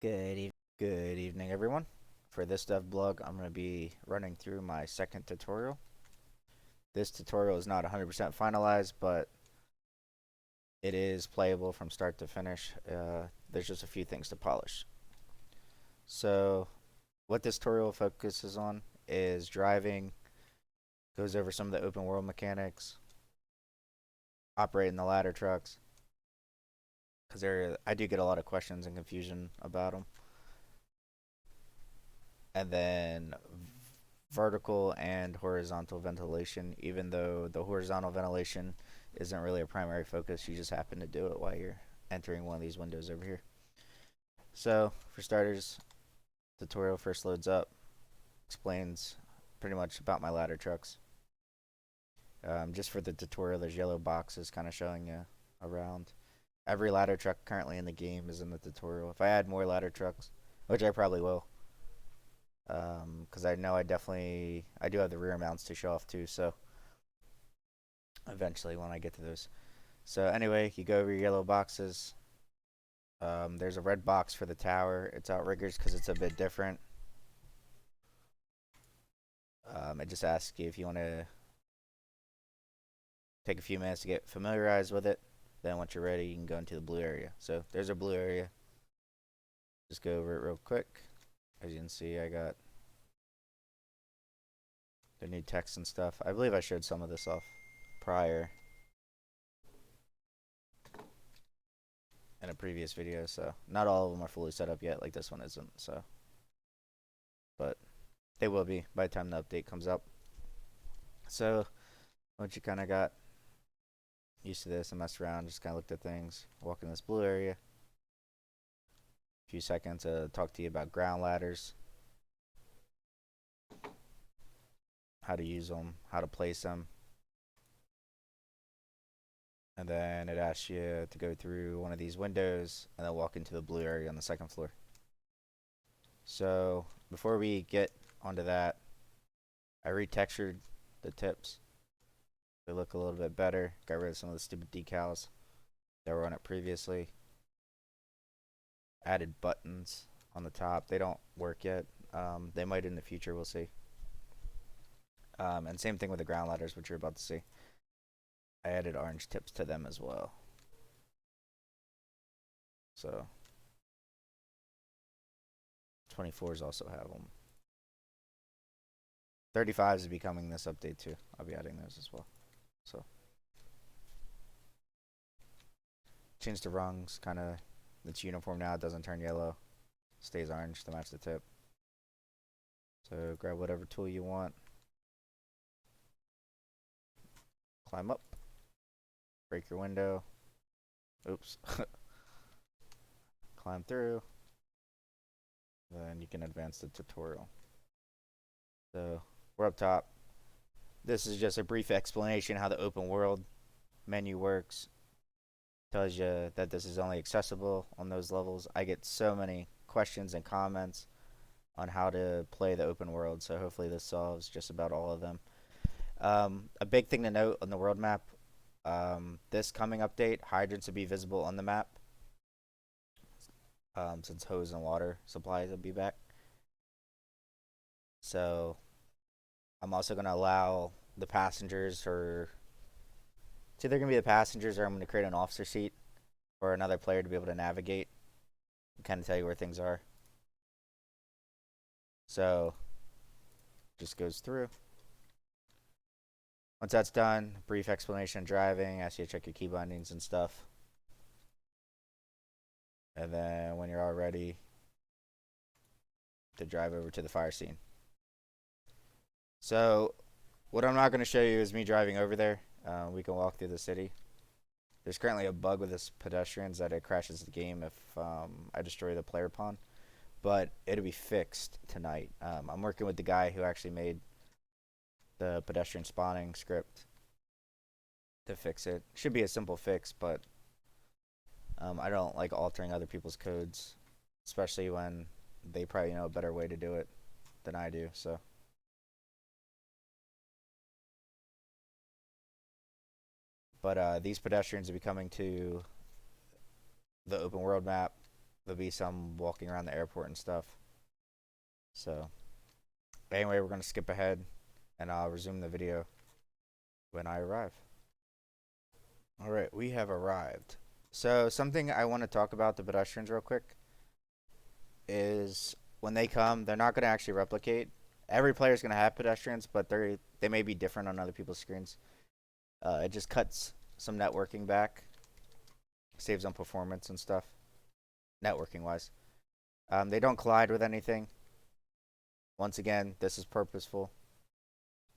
Good evening, everyone. For this dev blog, I'm going to be running through my second tutorial. This tutorial is not 100% finalized, but it is playable from start to finish. There's just a few things to polish. So, what this tutorial focuses on is driving, goes over some of the open world mechanics, operating the ladder trucks, because I do get a lot of questions and confusion about them. And then vertical and horizontal ventilation, even though the horizontal ventilation isn't really a primary focus. You just happen to do it while you're entering one of these windows over here. So, for starters, tutorial first loads up, explains pretty much about my ladder trucks. Just for the tutorial, there's yellow boxes kind of showing you around. Every ladder truck currently in the game is in the tutorial. If I add more ladder trucks, which I probably will, because I know I do have the rear mounts to show off too, so eventually when I get to those. So anyway, you go over your yellow boxes. There's a red box for the tower. It's outriggers because it's a bit different. It just asks you if you want to take a few minutes to get familiarized with it. Then once you're ready, you can go into the blue area. So there's a blue area. Just go over it real quick. As you can see, I got the new text and stuff. I believe I showed some of this off prior in a previous video, so not all of them are fully set up yet, like this one isn't, so. But they will be by the time the update comes up. So once you kind of got used to this and messed around, just kind of looked at things, walk in this blue area. A few seconds to talk to you about ground ladders, how to use them, how to place them. And then it asks you to go through one of these windows and then walk into the blue area on the second floor. So before we get onto that, I retextured the tips. They look a little bit better. Got rid of some of the stupid decals that were on it previously. Added buttons on the top. They don't work yet. They might in the future. We'll see. And same thing with the ground ladders, which you're about to see. I added orange tips to them as well. So 24s also have them. 35s is becoming this update too. I'll be adding those as well. So change the rungs, kind of. It's uniform now. It doesn't turn yellow. Stays orange to match the tip. So grab whatever tool you want. Climb up. Break your window. Oops. Climb through. Then you can advance the tutorial. So we're up top. This is just a brief explanation how the open world menu works. Tells you that this is only accessible on those levels. I get so many questions and comments on how to play the open world, so hopefully this solves just about all of them. A big thing to note on the world map, this coming update, hydrants will be visible on the map, since hose and water supplies will be back. So I'm also going to allow the passengers, or it's either going to be the passengers or I'm going to create an officer seat for another player to be able to navigate and kind of tell you where things are. So just goes through. Once that's done, brief explanation of driving, ask you to check your key bindings and stuff. And then when you're all ready to drive over to the fire scene. So what I'm not going to show you is me driving over there. We can walk through the city. There's currently a bug with this pedestrians that it crashes the game if I destroy the player pawn. But it'll be fixed tonight. I'm working with the guy who actually made the pedestrian spawning script to fix it. Should be a simple fix, but I don't like altering other people's codes, especially when they probably know a better way to do it than I do. So, but these pedestrians will be coming to the open world map. There'll be some walking around the airport and stuff. So, anyway, we're going to skip ahead and I'll resume the video when I arrive. Alright, we have arrived. So, something I want to talk about the pedestrians real quick is when they come, they're not going to actually replicate. Every player is going to have pedestrians, but they may be different on other people's screens. It just cuts some networking back, saves on performance and stuff, networking wise. They don't collide with anything. Once again, this is purposeful.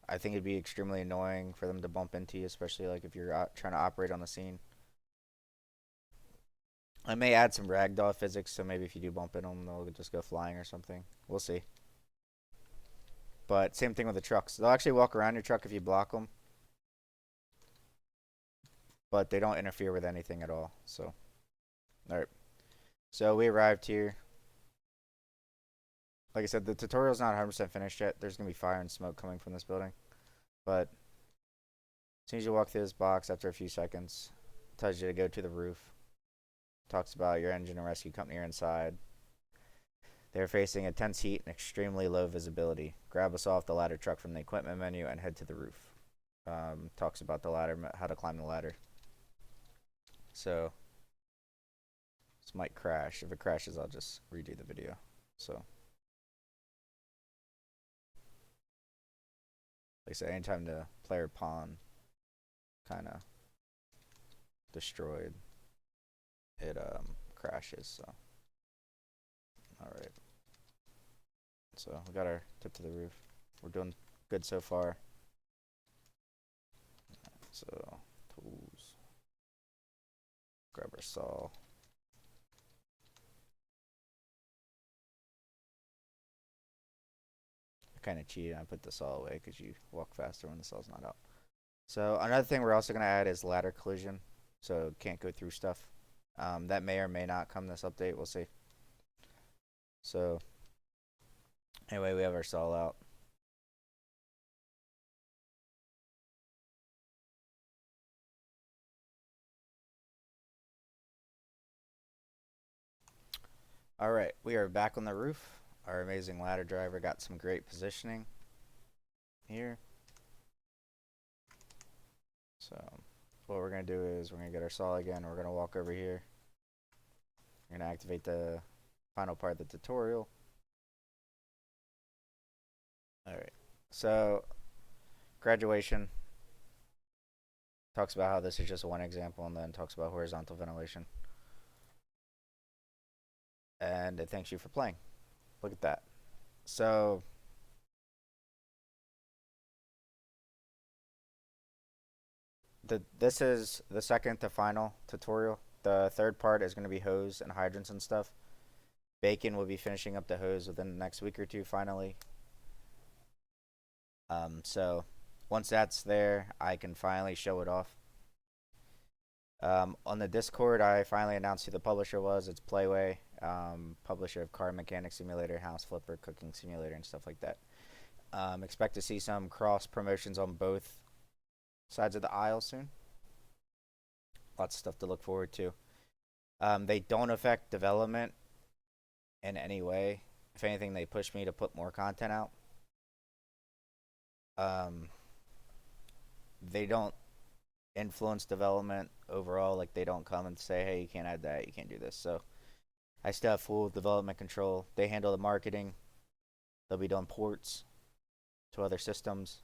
I think it'd be extremely annoying for them to bump into you, especially like if you're trying to operate on the scene. I may add some ragdoll physics, so maybe if you do bump into them, they'll just go flying or something. We'll see. But same thing with the trucks. They'll actually walk around your truck if you block them. But they don't interfere with anything at all. So, alright. So we arrived here. Like I said, the tutorial's not 100% finished yet. There's going to be fire and smoke coming from this building. But as soon as you walk through this box, after a few seconds, it tells you to go to the roof. Talks about your engine and rescue company are inside. They're facing intense heat and extremely low visibility. Grab us off the ladder truck from the equipment menu and head to the roof. Talks about the ladder, how to climb the ladder. So, this might crash. If it crashes, I'll just redo the video. So, like I said, anytime the player pawn kind of destroyed, it crashes. So, all right. So we got our tip to the roof. We're doing good so far. So tools. Grab our saw. I kind of cheated. I put the saw away because you walk faster when the saw's not out. So another thing we're also going to add is ladder collision. So it can't go through stuff. That may or may not come this update. We'll see. So anyway, we have our saw out. Alright, we are back on the roof. Our amazing ladder driver got some great positioning here. So what we're going to do is we're going to get our saw again. We're going to walk over here. We're going to activate the final part of the tutorial. Alright, so graduation talks about how this is just one example and then talks about horizontal ventilation. And it thanks you for playing. Look at that. So this is the second to final tutorial. The third part is going to be hose and hydrants and stuff. Bacon will be finishing up the hose within the next week or two finally. So once that's there, I can finally show it off. On the Discord, I finally announced who the publisher was. It's Playway, publisher of Car Mechanic Simulator, House Flipper, Cooking Simulator, and stuff like that. Expect to see some cross promotions on both sides of the aisle soon. Lots of stuff to look forward to. They don't affect development in any way. If anything, they push me to put more content out. They don't influence development overall. Like, they don't come and say, hey, you can't add that, you can't do this. So I still have full development control. They handle the marketing. They'll be doing ports to other systems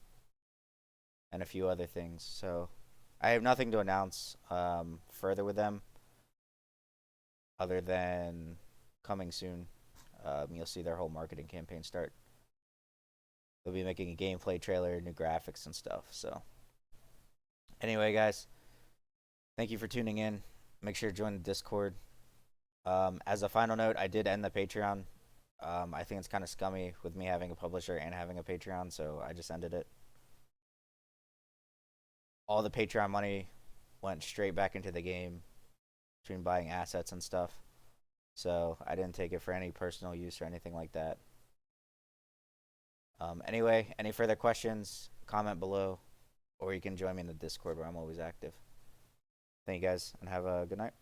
and a few other things. So I have nothing to announce further with them other than coming soon. You'll see their whole marketing campaign start. They'll be making a gameplay trailer, new graphics and stuff. So anyway, guys, thank you for tuning in. Make sure to join the Discord. As a final note, I did end the Patreon. I think it's kind of scummy with me having a publisher and having a Patreon, so I just ended it. All the Patreon money went straight back into the game between buying assets and stuff. So I didn't take it for any personal use or anything like that. Anyway, any further questions, comment below, or you can join me in the Discord where I'm always active. Thank you guys, and have a good night.